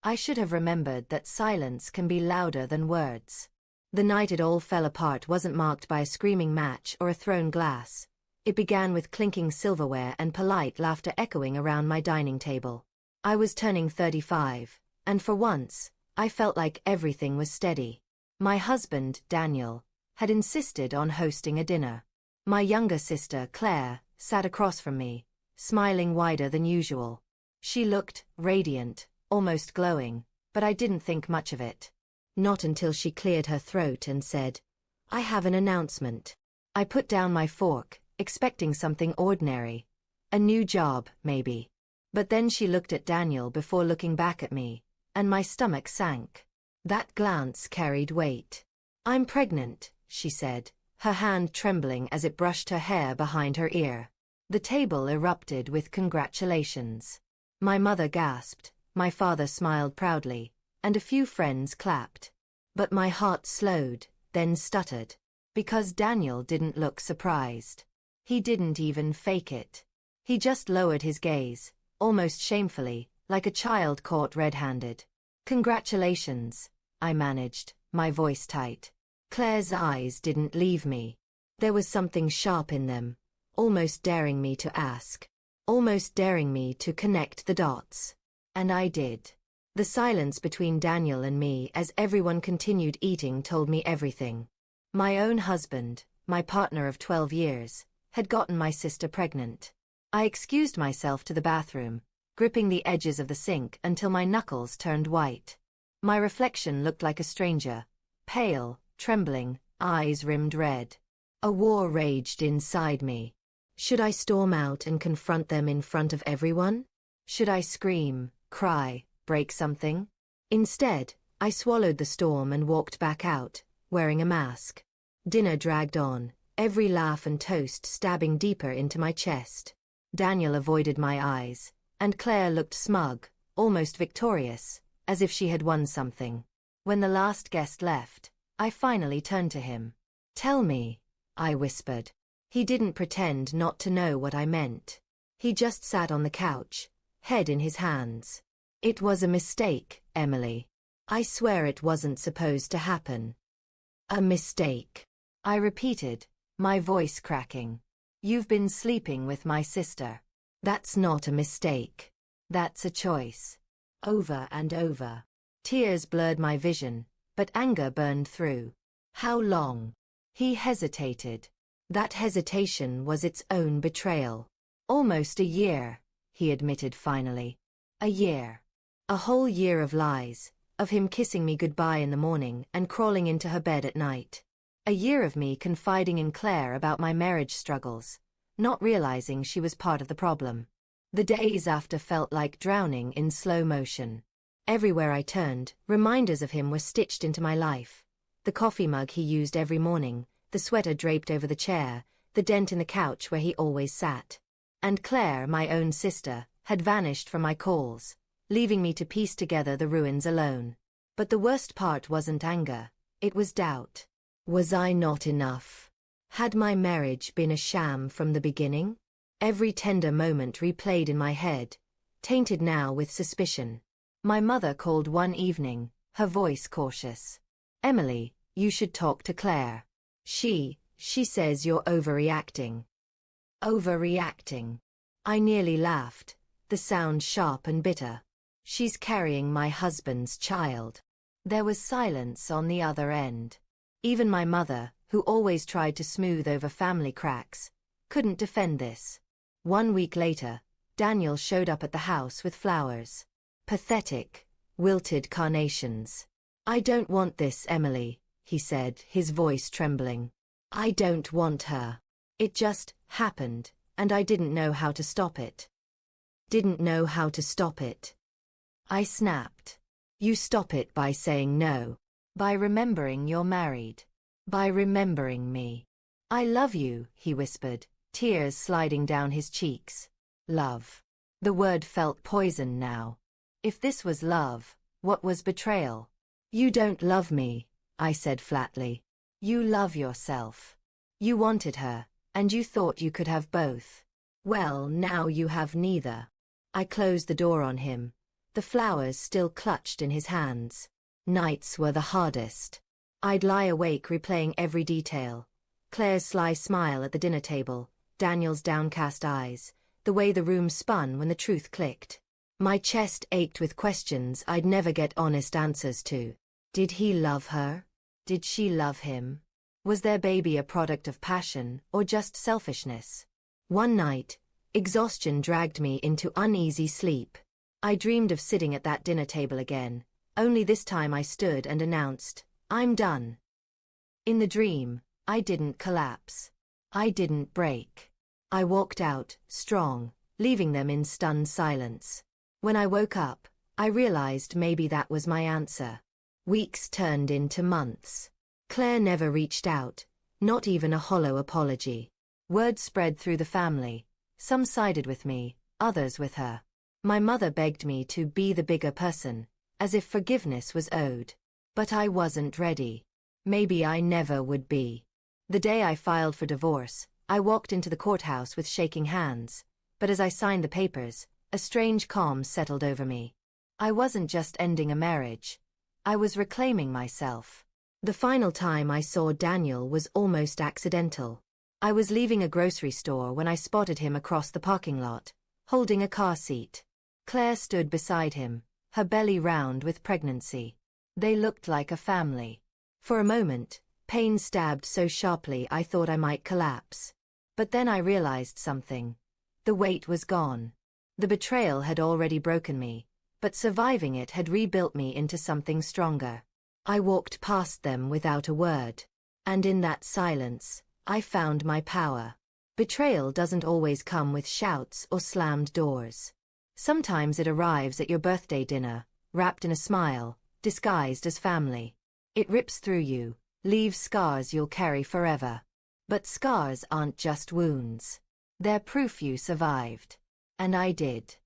I should have remembered that silence can be louder than words. The night it all fell apart wasn't marked by a screaming match or a thrown glass. It began with clinking silverware and polite laughter echoing around my dining table. I was turning 35, and for once, I felt like everything was steady. My husband, Daniel, had insisted on hosting a dinner. My younger sister, Claire, sat across from me, smiling wider than usual. She looked radiant, almost glowing, but I didn't think much of it. Not until she cleared her throat and said, "I have an announcement." I put down my fork, expecting something ordinary. A new job, maybe. But then she looked at Daniel before looking back at me, and my stomach sank. That glance carried weight. "I'm pregnant," she said, her hand trembling as it brushed her hair behind her ear. The table erupted with congratulations. My mother gasped, my father smiled proudly, and a few friends clapped. But my heart slowed, then stuttered. Because Daniel didn't look surprised. He didn't even fake it. He just lowered his gaze, almost shamefully, like a child caught red-handed. "Congratulations," I managed, my voice tight. Claire's eyes didn't leave me. There was something sharp in them, almost daring me to ask. Almost daring me to connect the dots. And I did. The silence between Daniel and me as everyone continued eating told me everything. My own husband, my partner of 12 years, had gotten my sister pregnant. I excused myself to the bathroom, gripping the edges of the sink until my knuckles turned white. My reflection looked like a stranger, pale, trembling, eyes rimmed red. A war raged inside me. Should I storm out and confront them in front of everyone? Should I scream, cry, break something? Instead, I swallowed the storm and walked back out, wearing a mask. Dinner dragged on, every laugh and toast stabbing deeper into my chest. Daniel avoided my eyes, and Claire looked smug, almost victorious, as if she had won something. When the last guest left, I finally turned to him. "Tell me," I whispered. He didn't pretend not to know what I meant. He just sat on the couch, head in his hands. "It was a mistake, Emily. I swear it wasn't supposed to happen." "A mistake," I repeated, my voice cracking. "You've been sleeping with my sister. That's not a mistake. That's a choice." Over and over. Tears blurred my vision, but anger burned through. "How long?" He hesitated. That hesitation was its own betrayal. "Almost a year," he admitted finally. "A year. A whole year of lies, of him kissing me goodbye in the morning and crawling into her bed at night. A year of me confiding in Claire about my marriage struggles, not realizing she was part of the problem. The days after felt like drowning in slow motion. Everywhere I turned, reminders of him were stitched into my life. The coffee mug he used every morning, the sweater draped over the chair, the dent in the couch where he always sat. And Claire, my own sister, had vanished from my calls, leaving me to piece together the ruins alone. But the worst part wasn't anger, it was doubt. Was I not enough? Had my marriage been a sham from the beginning? Every tender moment replayed in my head, tainted now with suspicion. My mother called one evening, her voice cautious. "Emily, you should talk to Claire. She says you're overreacting." Overreacting. I nearly laughed, the sound sharp and bitter. "She's carrying my husband's child." There was silence on the other end. Even my mother, who always tried to smooth over family cracks, couldn't defend this. 1 week later, Daniel showed up at the house with flowers. Pathetic, wilted carnations. "I don't want this, Emily," he said, his voice trembling. "I don't want her. It just happened, and I didn't know how to stop it." Didn't know how to stop it. I snapped. "You stop it by saying no. By remembering you're married. By remembering me." "I love you," he whispered, tears sliding down his cheeks. Love. The word felt poison now. If this was love, what was betrayal? "You don't love me," I said flatly. "You love yourself. You wanted her, and you thought you could have both. Well, now you have neither." I closed the door on him, the flowers still clutched in his hands. Nights were the hardest. I'd lie awake replaying every detail. Claire's sly smile at the dinner table, Daniel's downcast eyes, the way the room spun when the truth clicked. My chest ached with questions I'd never get honest answers to. Did he love her? Did she love him? Was their baby a product of passion or just selfishness? One night, exhaustion dragged me into uneasy sleep. I dreamed of sitting at that dinner table again, only this time I stood and announced, "I'm done." In the dream, I didn't collapse. I didn't break. I walked out, strong, leaving them in stunned silence. When I woke up, I realized maybe that was my answer. Weeks turned into months. Claire never reached out, not even a hollow apology. Word spread through the family. Some sided with me, others with her. My mother begged me to be the bigger person, as if forgiveness was owed. But I wasn't ready. Maybe I never would be. The day I filed for divorce, I walked into the courthouse with shaking hands, but as I signed the papers, a strange calm settled over me. I wasn't just ending a marriage. I was reclaiming myself. The final time I saw Daniel was almost accidental. I was leaving a grocery store when I spotted him across the parking lot, holding a car seat. Claire stood beside him, her belly round with pregnancy. They looked like a family. For a moment, pain stabbed so sharply I thought I might collapse. But then I realized something. The weight was gone. The betrayal had already broken me, but surviving it had rebuilt me into something stronger. I walked past them without a word. And in that silence, I found my power. Betrayal doesn't always come with shouts or slammed doors. Sometimes it arrives at your birthday dinner, wrapped in a smile, disguised as family. It rips through you, leaves scars you'll carry forever. But scars aren't just wounds. They're proof you survived. And I did.